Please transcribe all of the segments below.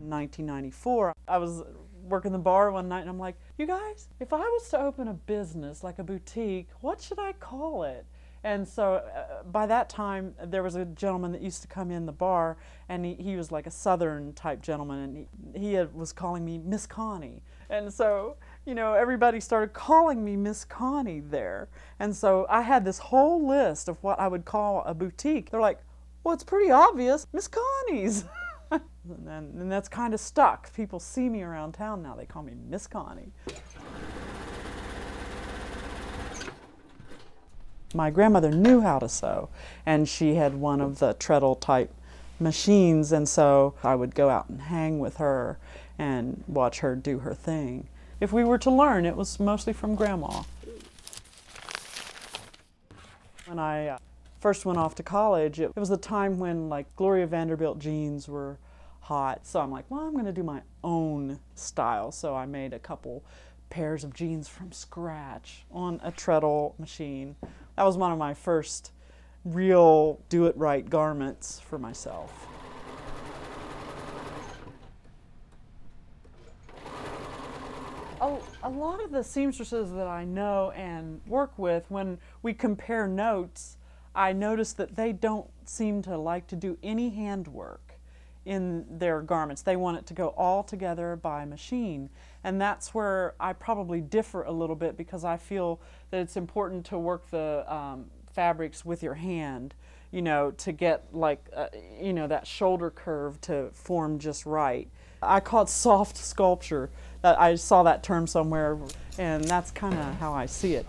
1994, I was working the bar one night and I'm like, you guys, if I was to open a business like a boutique, what should I call it? And so by that time, there was a gentleman that used to come in the bar, and he was like a Southern type gentleman, and he was calling me Miss Connie. And so, you know, everybody started calling me Miss Connie there. And so I had this whole list of what I would call a boutique. They're like, well, it's pretty obvious, Miss Connie's. And that's kind of stuck. People see me around town now, they call me Miss Connie. My grandmother knew how to sew, and she had one of the treadle type machines, and so I would go out and hang with her and watch her do her thing. If we were to learn, it was mostly from Grandma. When I first went off to college, it was a time when like Gloria Vanderbilt jeans were hot, so I'm like, well, I'm going to do my own style. So I made a couple pairs of jeans from scratch on a treadle machine. That was one of my first real do-it-right garments for myself. A lot of the seamstresses that I know and work with, when we compare notes, I notice that they don't seem to like to do any handwork in their garments. They want it to go all together by machine. And that's where I probably differ a little bit, because I feel that it's important to work the fabrics with your hand, you know, to get like, you know, that shoulder curve to form just right. I call it soft sculpture. I saw that term somewhere, and that's kind of how I see it.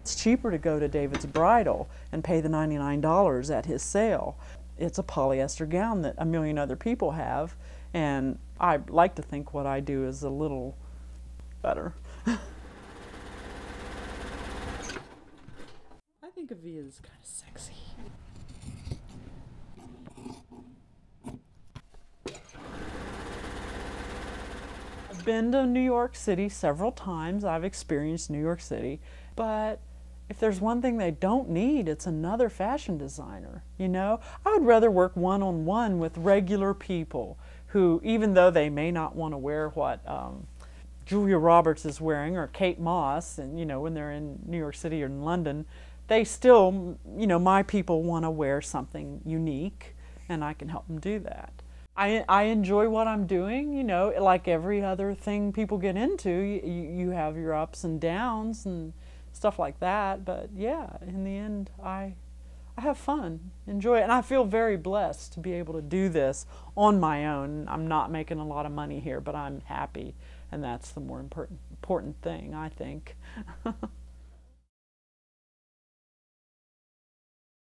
It's cheaper to go to David's Bridal and pay the $99 at his sale. It's a polyester gown that a million other people have, and I like to think what I do is a little better. I think a V is kind of sexy. I've been to New York City several times. I've experienced New York City, but if there's one thing they don't need, it's another fashion designer, you know? I would rather work one-on-one with regular people who, even though they may not want to wear what Julia Roberts is wearing or Kate Moss, and you know, when they're in New York City or in London, they still, you know, my people want to wear something unique, and I can help them do that. I enjoy what I'm doing, you know, like every other thing people get into. You have your ups and downs and stuff like that, but yeah, in the end, I have fun, enjoy it, and I feel very blessed to be able to do this on my own. I'm not making a lot of money here, but I'm happy, and that's the more important thing, I think.